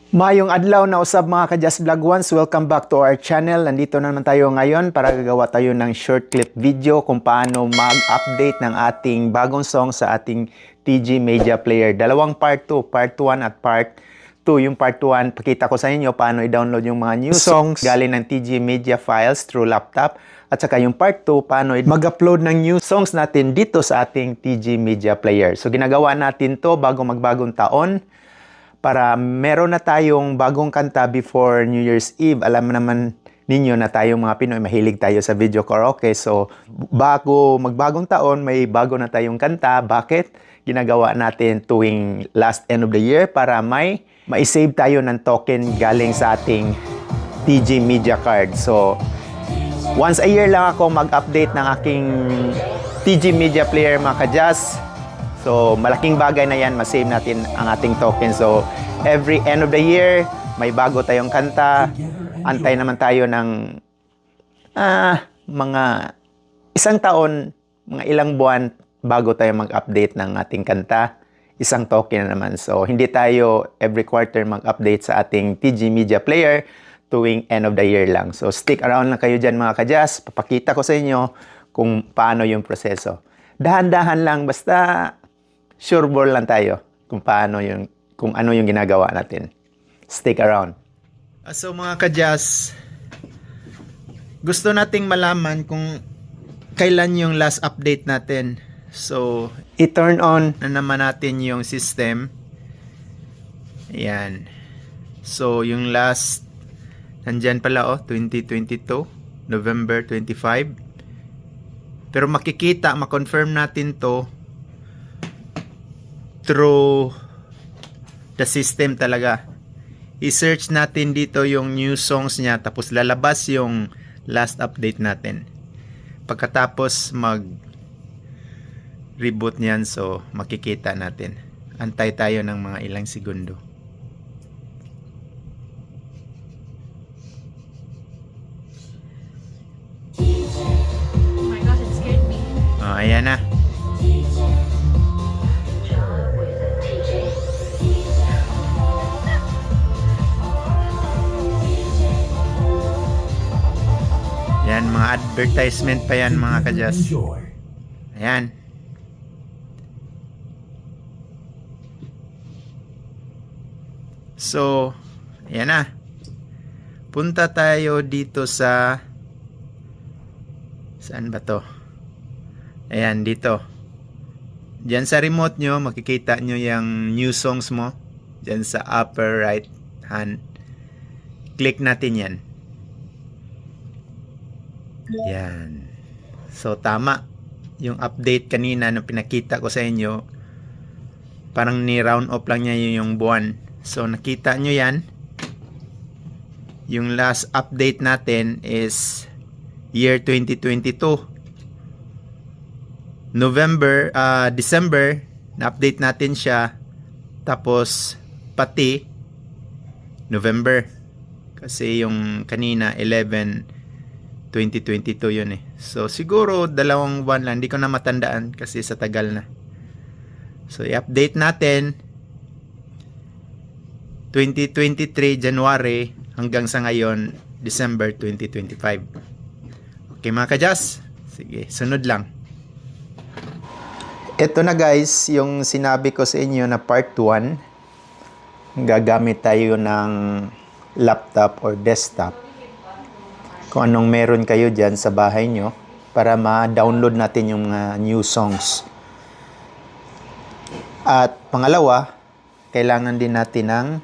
Mayong adlaw na usab mga ka-Just Vlog Ones, welcome back to our channel. Nandito na naman tayo ngayon para gagawa tayo ng short clip video kung paano mag-update ng ating bagong song sa ating TG Media Player. Dalawang part 2, part 1 at part 2. Yung part 1, pakita ko sa inyo paano i-download yung mga new songs galing ng TG Media files through laptop. At saka yung part 2, paano mag-upload ng new songs natin dito sa ating TG Media Player. So ginagawa natin to bago magbagong taon, para meron na tayong bagong kanta before New Year's Eve. Alam naman ninyo na tayong mga Pinoy, mahilig tayo sa video karaoke. So, bago magbagong taon, may bago na tayong kanta. Bakit? Ginagawa natin tuwing last end of the year para mai-save tayo ng token galing sa ating TG Media card. So, once a year lang ako mag-update ng aking TG Media Player mga ka-Jazz. So, malaking bagay na yan, masave natin ang ating token. So, every end of the year, may bago tayong kanta. Antay naman tayo ng mga isang taon, mga ilang buwan bago tayo mag-update ng ating kanta. Isang token na naman. So, hindi tayo every quarter mag-update sa ating TG Media Player tuwing end of the year lang. So, stick around lang kayo dyan mga ka-Jazz. Papakita ko sa inyo kung paano yung proseso. Dahan-dahan lang, basta sure ball lang tayo kung ano yung ginagawa natin. Stick around. So mga ka-Jazz, gusto nating malaman kung kailan yung last update natin. So, i-turn on na naman natin yung system. Ayan. So, yung last, nandyan pala 2022, November 25. Pero makikita, makonfirm natin to through the system talaga. I-search natin dito yung new songs niya, tapos lalabas yung last update natin. Pagkatapos mag-reboot niyan, so makikita natin. Antay tayo ng mga ilang segundo. Oh my gosh, it scared me. Oh, ayan na. Yan, mga advertisement pa yan mga ka-Jazz. Ayan. So, ayan na. Punta tayo dito sa... Saan ba to? Ayan, dito. Diyan sa remote nyo, makikita nyo yung new songs mo. Diyan sa upper right hand. Click natin yan. Yan. So, tama. Yung update kanina na pinakita ko sa inyo, parang ni-round off lang niya yung buwan. So, nakita nyo yan. Yung last update natin is year 2022. December, na-update natin siya. Tapos, pati November. Kasi yung kanina, 2022 yun eh. So, siguro 2 buwan lang. Hindi ko na matandaan kasi sa tagal na. So, i-update natin 2023 January hanggang sa ngayon December 2025. Okay mga ka-Jazz? Sige, sunod lang. Ito na guys, yung sinabi ko sa inyo na part 1. Gagamit tayo ng laptop or desktop. Kung anong meron kayo dyan sa bahay nyo para ma-download natin yung mga new songs. At pangalawa, kailangan din natin ng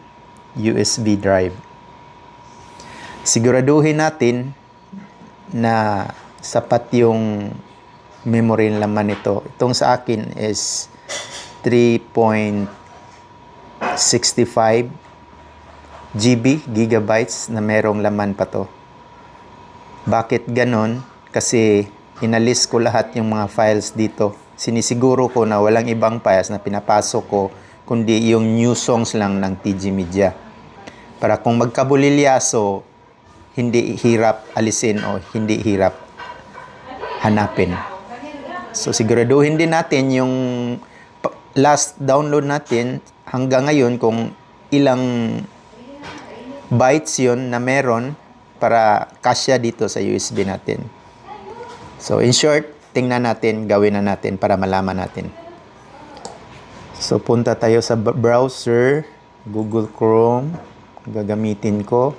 USB drive. Siguraduhin natin na sapat yung memory laman nito. Itong sa akin is 3.65 gigabytes na merong laman pa to. Bakit ganon? Kasi inalis ko lahat yung mga files dito. Sinisiguro ko na walang ibang files na pinapasok ko kundi yung new songs lang ng TG Media. Para kung magkabulilyaso, hindi hirap alisin o hindi hirap hanapin. So siguraduhin din natin yung last download natin hanggang ngayon kung ilang bytes yun na meron para kasya dito sa USB natin. So, in short, tingnan natin, gawin na natin para malaman natin. So, punta tayo sa browser, Google Chrome, gagamitin ko.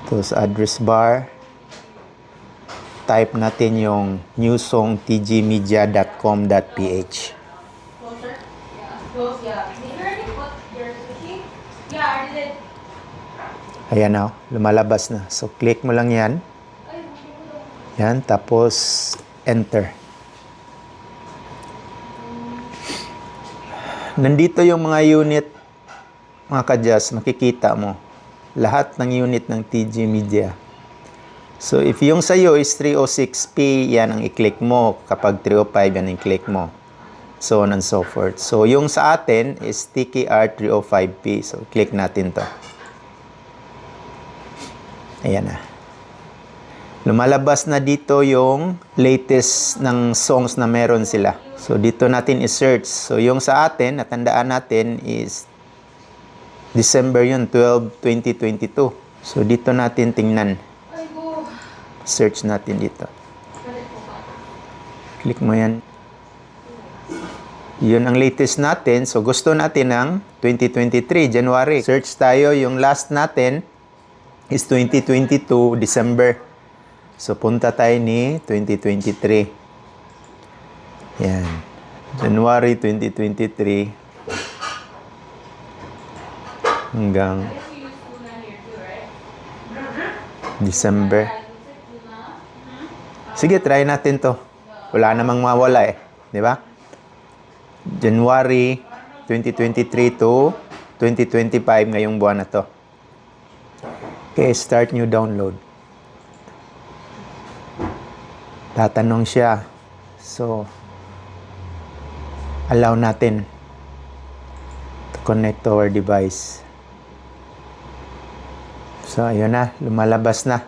Ito sa address bar. Type natin yung newsongtgmedia.com.ph. Ayan na, lumalabas na. So, click mo lang yan. Yan, tapos enter. Nandito yung mga unit, mga kadyas, makikita mo. Lahat ng unit ng TG Media. So, if yung sa'yo is 306p, yan ang i-click mo. Kapag 305, yan ang i-click mo. So on and so forth. So, yung sa atin is TKR 305p. So, click natin to. Ayan na. Lumalabas na dito yung latest ng songs na meron sila. So, dito natin i-search. So, yung sa atin, natandaan natin is December yun, 12, 2022. So, dito natin tingnan. Search natin dito. Click mo yan. Yun ang latest natin. So, gusto natin ng 2023, January. Search tayo. Yung last natin is 2022, December. So, punta tayo ni 2023. Yan. January 2023 hanggang December. Sige, try natin to. Wala namang mawala eh. Di ba? January 2023 to 2025 ngayong buwan na to. Okay, start new download. Tatanong siya. So, allow natin to connect to our device. So, ayun na. Lumalabas na.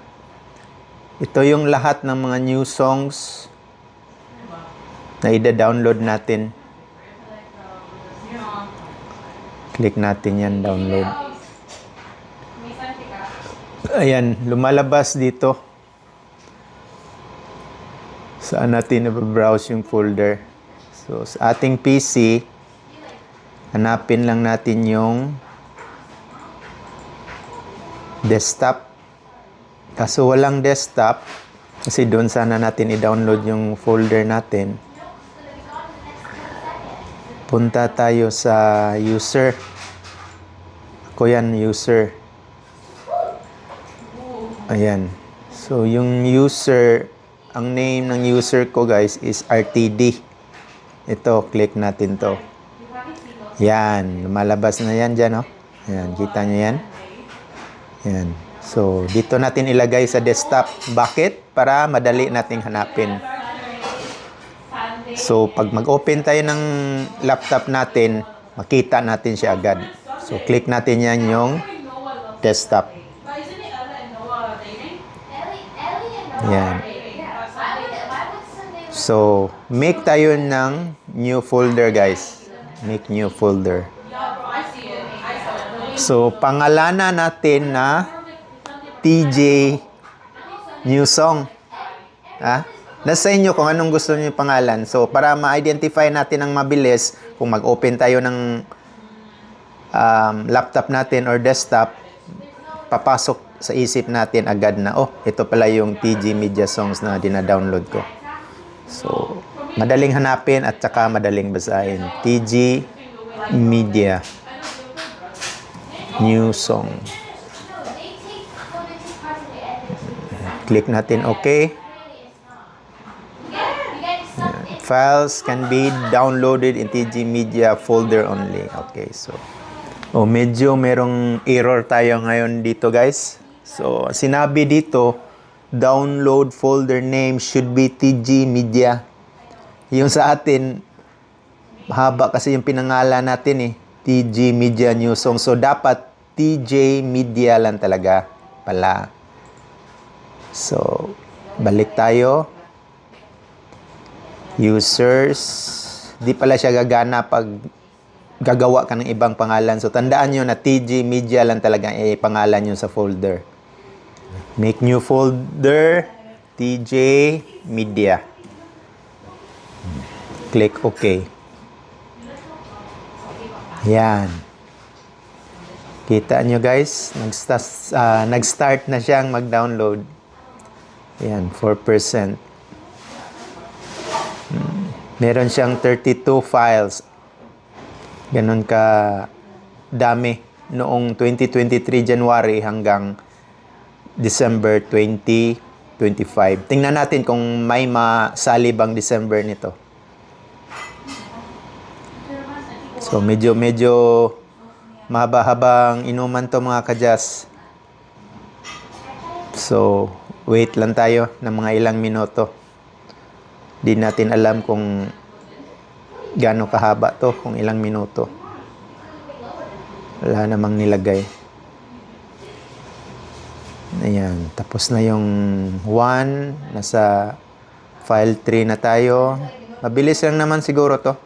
Ito yung lahat ng mga new songs na ida-download natin. Click natin yan, download. Ayan, lumalabas dito. Saan natin na-browse yung folder. So, sa ating PC, hanapin lang natin yung desktop. Kaso walang desktop, kasi doon sana natin i-download yung folder natin. Punta tayo sa user. Ako yan, user. Ayan. So, yung user, ang name ng user ko guys is RTD. Ito, click natin to. Yan, lumalabas na yan dyan, oh. Ayan, kita nyo yan? Yan. So, dito natin ilagay sa desktop. Bakit? Para madali nating hanapin. So, pag mag-open tayo ng laptop natin, makita natin siya agad. So, click natin yan yung desktop. Yan. So, make tayo ng new folder, guys. Make new folder. So, pangalanan natin na TJ New Song. Nasa inyo kung anong gusto niyo pangalan. So, para ma-identify natin ng mabilis, kung mag-open tayo ng laptop natin or desktop, papasok sa isip natin agad na, oh, ito pala yung TG Media Songs na dina-download ko. So, madaling hanapin at saka madaling basahin. TG Media New Song. Click natin OK. Files can be downloaded in TG Media folder only. Okay, so medyo merong error tayo ngayon dito, guys. So, sinabi dito, download folder name should be TG Media. Yung sa atin, mahaba kasi yung pinangalan natin eh. TG Media New Song. So, dapat TJ Media lang talaga pala. So, balik tayo. Users. Di pala siya gagana pag gagawa ka ng ibang pangalan. So, tandaan nyo na TG Media lang talaga pangalan nyo sa folder. Make new folder, TJ Media. Click OK. Yan. Kita nyo guys, nag-start na siyang mag-download. Yan, 4%. Meron siyang 32 files. Ganon ka dami noong 2023 January hanggang December 2025. Tingnan natin kung may masali bang December nito. So medyo mahaba-habang inuman to mga kadyas. So wait lang tayo ng mga ilang minuto. Di natin alam kung gaano kahaba to, kung ilang minuto. Wala namang nilagay. Ayan, tapos na yung 1, nasa file 3 na tayo. Mabilis lang naman siguro to.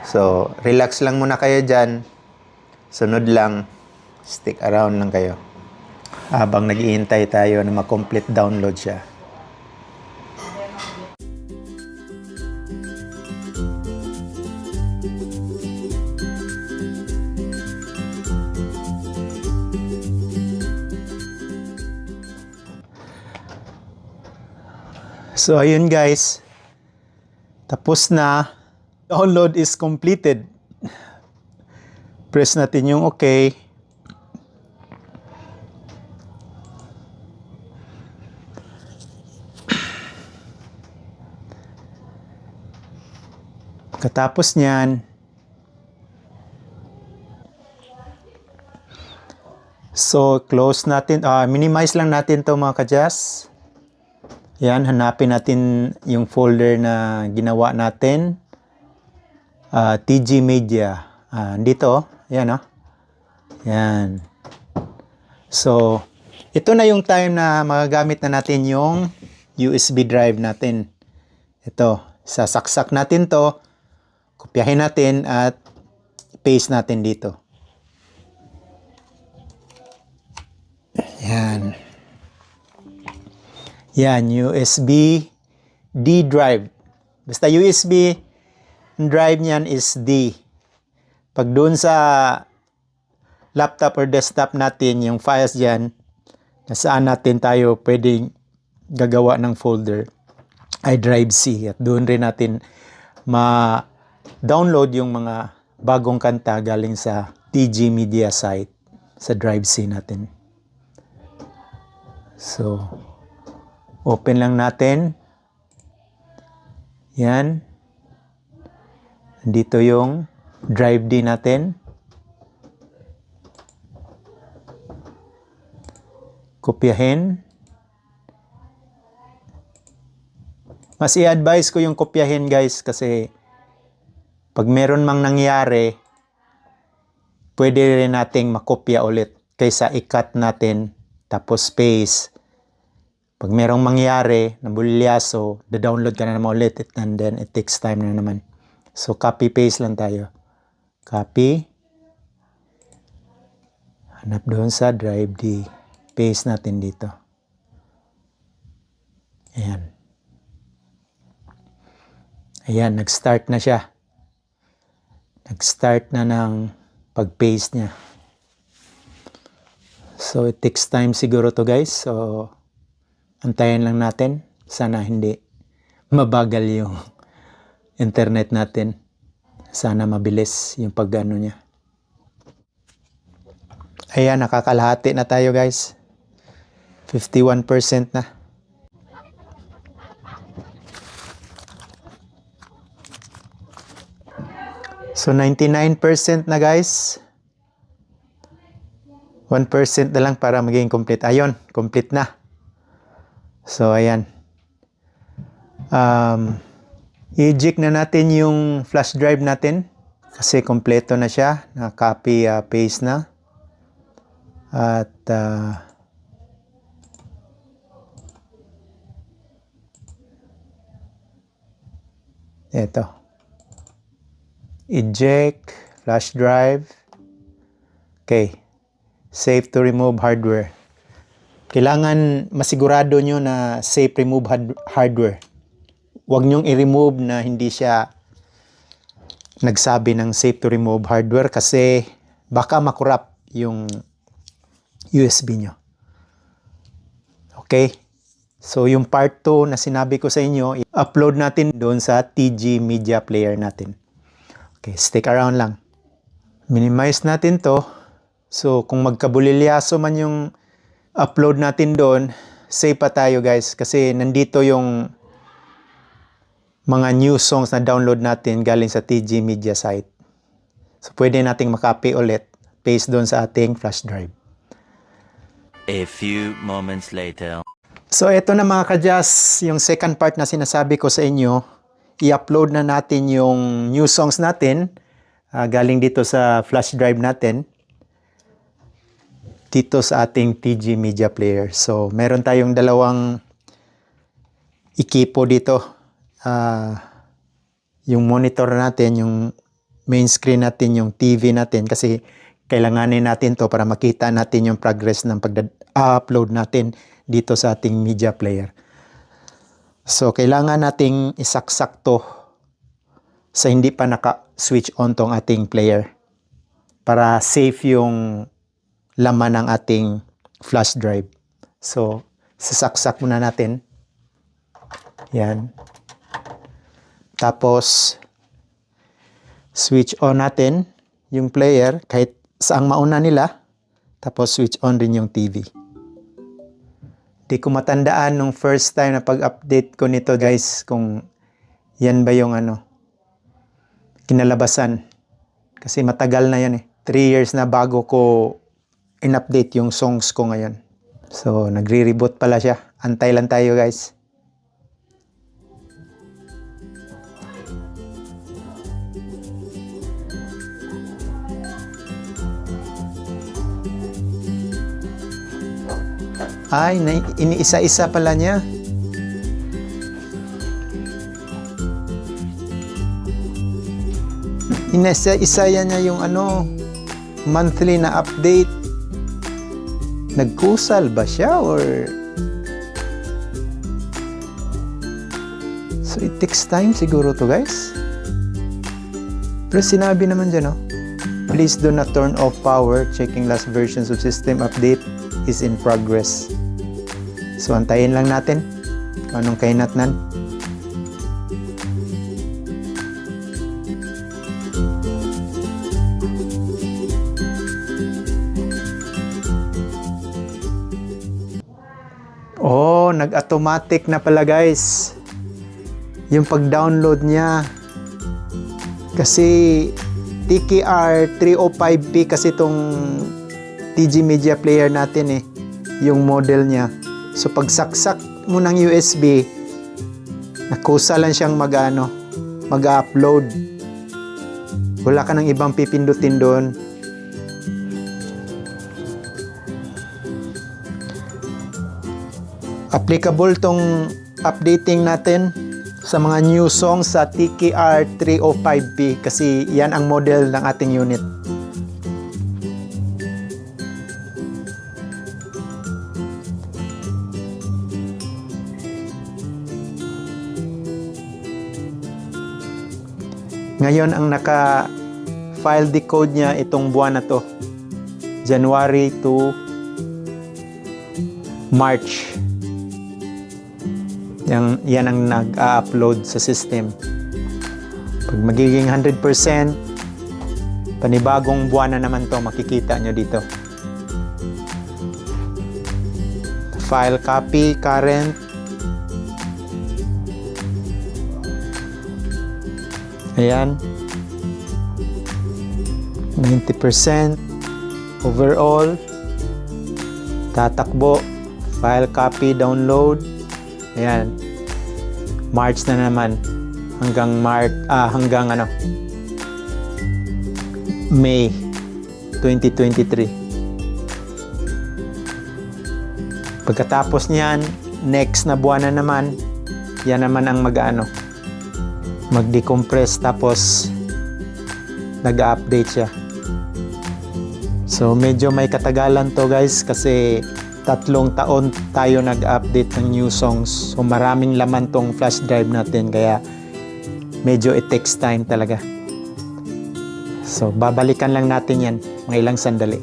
So, relax lang muna kayo dyan. Sunod lang, stick around lang kayo. Habang nag-iintay tayo na ma-complete download siya. So, ayun guys. Tapos na. Download is completed. Press natin yung OK. Katapos niyan, so close natin, minimize lang natin to mga kadyas. Yan, hanapin natin yung folder na ginawa natin. TG Media. Dito, yan Yan. So, ito na yung time na magagamit na natin yung USB drive natin. Ito, sasaksak natin to, kopyahin natin at paste natin dito. Yan. Yan, USB D drive. Basta USB drive niyan is D. Pag doon sa laptop or desktop natin, yung files dyan, nasaan natin tayo pwedeng gagawa ng folder, ay drive C. At doon rin natin ma-download yung mga bagong kanta galing sa TG Media site sa drive C natin. So, open lang natin. Yan. Dito yung drive D natin. Kopyahin. Mas i-advise ko yung kopyahin guys kasi pag meron mang nangyari, pwede rin nating makopya ulit kaysa i-cut natin tapos paste. Pag merong mangyari na bulyaso, da-download ka na naman ulit and then it takes time na naman. So, copy-paste lang tayo. Copy. Hanap doon sa drive D. Paste natin dito. Ayan. Ayan, nag-start na siya. Nag-start na ng pag-paste niya. So, it takes time siguro to guys. So, antayin lang natin. Sana hindi mabagal yung internet natin. Sana mabilis yung pag-ano niya. Ayan, nakakalahati na tayo guys. 51% na. So 99% na guys. 1% na lang para maging complete. Ayun, complete na. So ayan. I-eject na natin yung flash drive natin kasi kompleto na siya. Na-copy, paste na. At ito. Eject flash drive. Okay. Safe to remove hardware. Kailangan masigurado nyo na safe remove hardware. Huwag nyong i-remove na hindi siya nagsabi ng safe to remove hardware kasi baka makurap yung USB nyo. Okay? So, yung part 2 na sinabi ko sa inyo, i-upload natin doon sa TG Media Player natin. Okay, stick around lang. Minimize natin to. So, kung magkabulilyaso man yung upload natin doon, safe pa tayo guys. Kasi nandito yung mga new songs na download natin galing sa TG Media site. So, pwede nating makopy ulit. Paste doon sa ating flash drive. A few moments later. So, ito na mga kadyas, yung second part na sinasabi ko sa inyo. I-upload na natin yung new songs natin galing dito sa flash drive natin. Dito sa ating TG Media Player. So, meron tayong dalawang ekipo dito. Yung monitor natin, yung main screen natin, yung TV natin. Kasi kailanganin natin to para makita natin yung progress ng pag-upload natin dito sa ating media player. So, kailangan nating isaksak to sa hindi pa naka-switch on tong ating player para safe yung laman ng ating flash drive. So, sasaksak muna natin. Yan. Tapos, switch on natin yung player kahit saang mauna nila. Tapos, switch on rin yung TV. Di ko matandaan nung first time na pag-update ko nito guys kung yan ba yung kinalabasan. Kasi matagal na yan eh. 3 years na bago ko in-update yung songs ko ngayon. So, nagre-reboot pala siya. Antay lang tayo guys. Ay, iniisa-isa pala niya. Inisa-isa niya yung monthly na update. Nagkusal ba siya or so it takes time siguro to guys. Pero sinabi naman dyan please do not turn off power. Checking last versions of system update is in progress. So antayin lang natin kung anong kainatnan. Oh, nag-automatic na pala guys. Yung pag-download niya. Kasi TKR 305P kasi itong TG Media Player natin yung model niya. So pag saksak mo ng USB, nakusa lang siyang mag-upload. Wala ka ng ibang pipindutin doon. Applicable tong updating natin sa mga new songs sa TKR 305P kasi yan ang model ng ating unit. Ngayon ang naka-file decode niya itong buwan na to. January to March. Yan ang nag-upload sa system. Pag magiging 100%, panibagong buwan na naman to, makikita nyo dito. File copy, current. Ayan. 90%. Overall. Tatakbo. File copy, download. Ayan. March na naman. Hanggang May 2023. Pagkatapos niyan, next na buwan na naman, yan naman ang mag-decompress tapos nag-update siya. So medyo may katagalan to guys kasi 3 taon tayo nag-update ng new songs. So maraming laman tong flash drive natin kaya medyo it takes time talaga. So babalikan lang natin yan mga ilang sandali.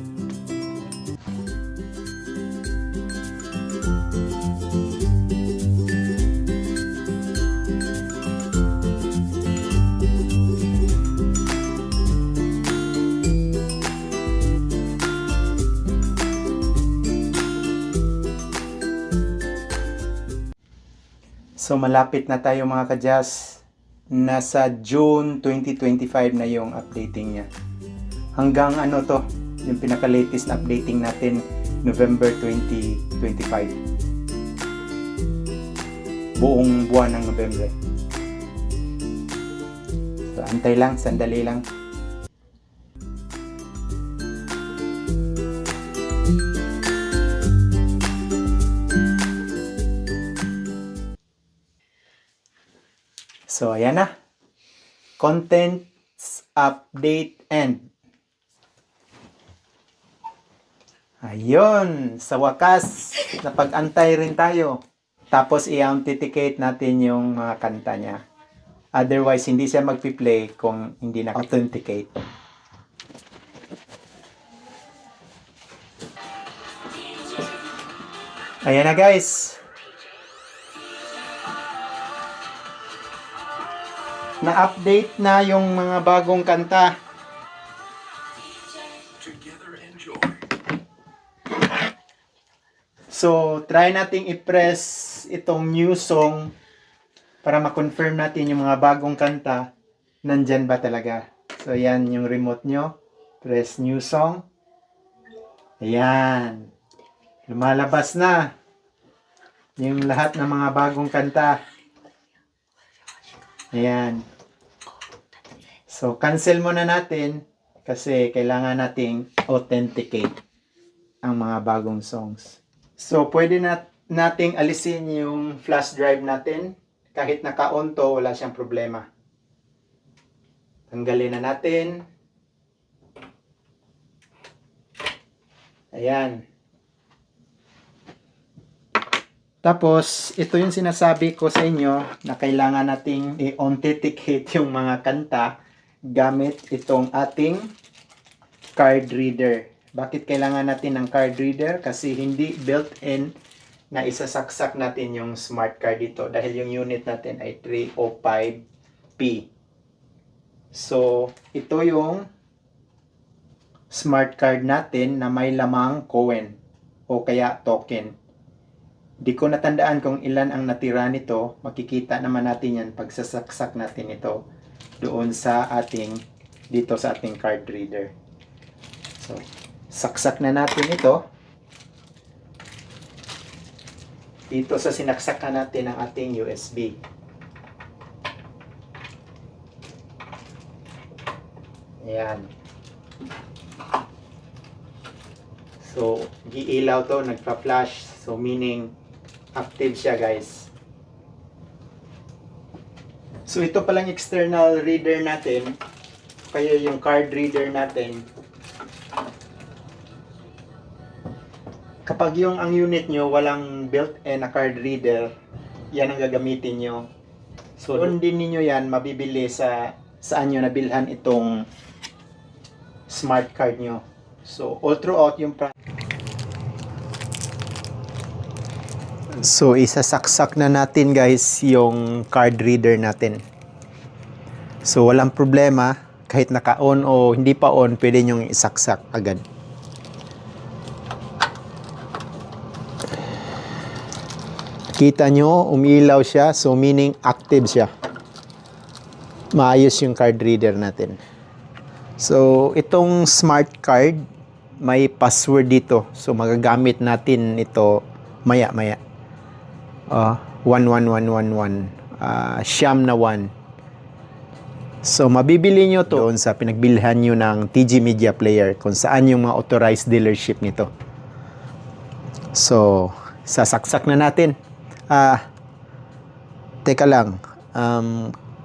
So malapit na tayo mga ka-jazz. Nasa June 2025 na yung updating niya. Hanggang ano to, yung pinaka-latest na updating natin, November 2025. Buong buwan ng November. So antay lang, sandali lang. So, ayan na. Contents update end. Ayun. Sa wakas, napag-antay rin tayo. Tapos, i-authenticate natin yung mga kanta niya. Otherwise, hindi siya magpi-play kung hindi na-authenticate. Ayan na guys. Na-update na yung mga bagong kanta. So, try nating i-press itong new song para ma-confirm natin yung mga bagong kanta. Nandyan ba talaga? So, yan yung remote nyo. Press new song. Ayan. Lumalabas na yung lahat ng mga bagong kanta. Ayan. So, cancel muna natin kasi kailangan nating authenticate ang mga bagong songs. So, pwede nating alisin yung flash drive natin. Kahit naka-on to, wala siyang problema. Tanggalin na natin. Ayan. Tapos, ito yung sinasabi ko sa inyo na kailangan nating i-authenticate yung mga kanta gamit itong ating card reader. Bakit kailangan natin ng card reader? Kasi hindi built-in na isasaksak natin yung smart card dito dahil yung unit natin ay 305P. So, ito yung smart card natin na may lamang coin o kaya token. Di ko natandaan kung ilan ang natira nito. Makikita naman natin yan pag sasaksak natin ito doon sa dito sa ating card reader. So, saksak na natin ito. Dito sa sinaksakan natin ang ating USB. Ayan. So, giilaw to, nagpa-flash. So, meaning, active siya guys. So ito palang external reader natin. Kaya yung card reader natin. Kapag yung ang unit nyo walang built-in na card reader, yan ang gagamitin nyo. So doon din ninyo yan mabibili sa saan nyo nabilhan itong smart card nyo. So all throughout yung So, isasaksak na natin guys yung card reader natin. So, walang problema. Kahit naka-on o hindi pa on, pwede nyong isaksak agad. Kita nyo, umilaw siya. So, meaning active siya. Maayos yung card reader natin. So, itong smart card, may password dito. So, magagamit natin ito maya-maya. 11111 siyam na 1. So mabibili nyo to doon sa pinagbilhan nyo ng TG Media Player kung saan yung mga authorized dealership nito. So sasaksak na natin. Teka lang,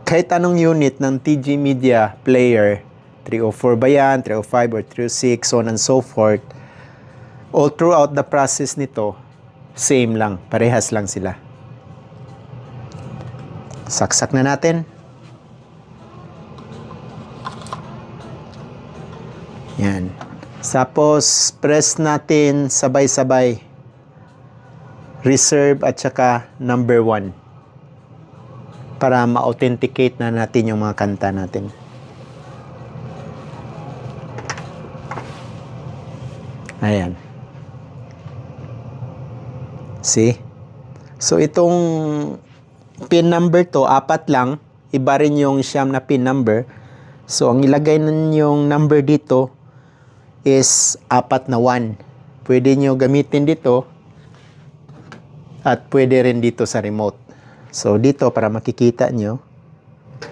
kahit anong unit ng TG Media Player 304 ba yan, 305 or 306, so on and so forth. All throughout the process nito, same lang, parehas lang sila. Saksak na natin. Yan. Tapos, press natin sabay-sabay. Reserve at saka number 1. Para ma-authenticate na natin yung mga kanta natin. Ayan. See? So, itong pin number to, 4 lang. Iba rin yung siyam na pin number. So, ang ilagay ninyong number dito is 4 na 1. Pwede nyo gamitin dito at pwede rin dito sa remote. So, dito para makikita nyo,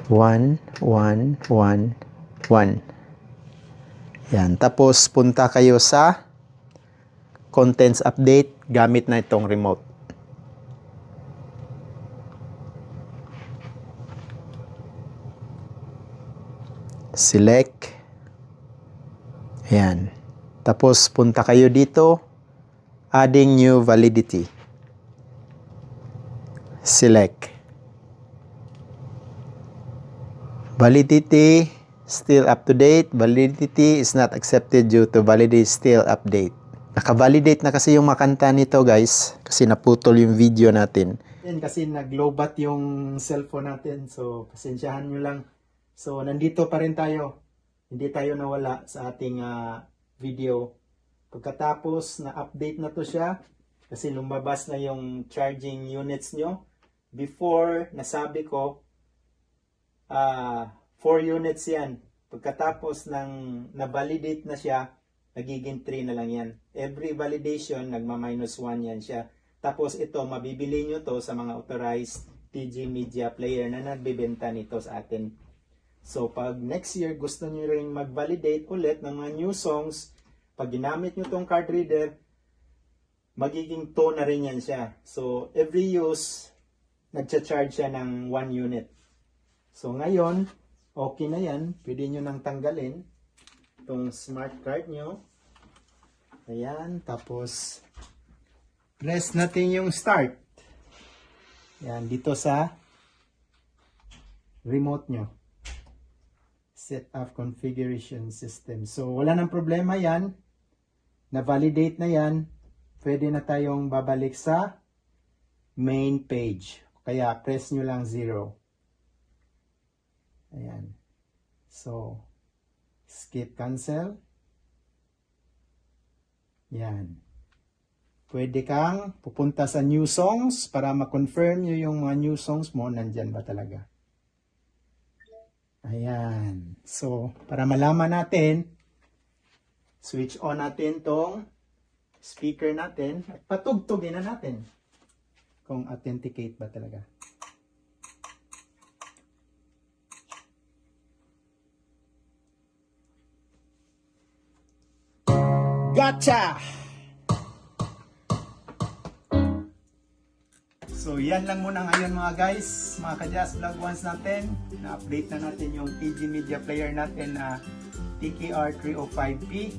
1, 1, 1, 1. Yan. Tapos, punta kayo sa contents update gamit na itong remote. Select. Ayan. Tapos, punta kayo dito. Adding new validity. Select. Validity still up to date. Validity is not accepted due to validity still update. Naka-validate na kasi yung makanta nito, guys. Kasi naputol yung video natin. Yan, kasi nag-lowbat yung cellphone natin. So, pasensyahan nyo lang. So, nandito pa rin tayo. Hindi tayo nawala sa ating video. Pagkatapos, na-update na to siya. Kasi lumabas na yung charging units nyo. Before, nasabi ko, 4 units yan. Pagkatapos ng na-validate na siya, nagiging 3 na lang yan. Every validation, nagma-minus 1 yan siya. Tapos ito, mabibili nyo to sa mga authorized TG Media player na nagbebenta nito sa atin. So, pag next year, gusto nyo rin mag-validate ulit ng mga new songs, pag ginamit nyo tong card reader, magiging 2 na rin yan siya. So, every use, nagcha-charge siya ng 1 unit. So, ngayon, okay na yan. Pwede nyo nang tanggalin itong smart card nyo. Ayan. Tapos, press natin yung start. Ayan. Dito sa remote nyo. Set up configuration system. So, wala nang problema yan. Na-validate na yan. Pwede na tayong babalik sa main page. Kaya, press nyo lang 0. Ayan. So, skip cancel. Yan. Pwede kang pupunta sa new songs para ma-confirm nyo yung mga new songs mo. Nandyan ba talaga? Ayan. So, para malaman natin, switch on natin tong speaker natin at patugtugin na natin kung authenticate ba talaga. Gotcha! So, yan lang muna ngayon mga guys, mga ka-Jazz Vlog Ones natin. Na-update na natin yung TG Media Player natin na TKR 305P.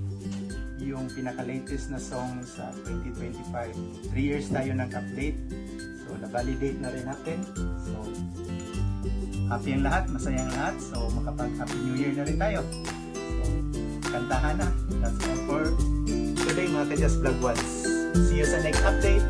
Yung pinaka-latest na song sa 2025. 3 years tayo nag-update. So, na-validate na rin natin. So, happy ang lahat, masayang lahat. So, makapag-Happy New Year na rin tayo. So, kantahan na. That's all for today mga ka-Jazz Vlog Ones. See you sa next update.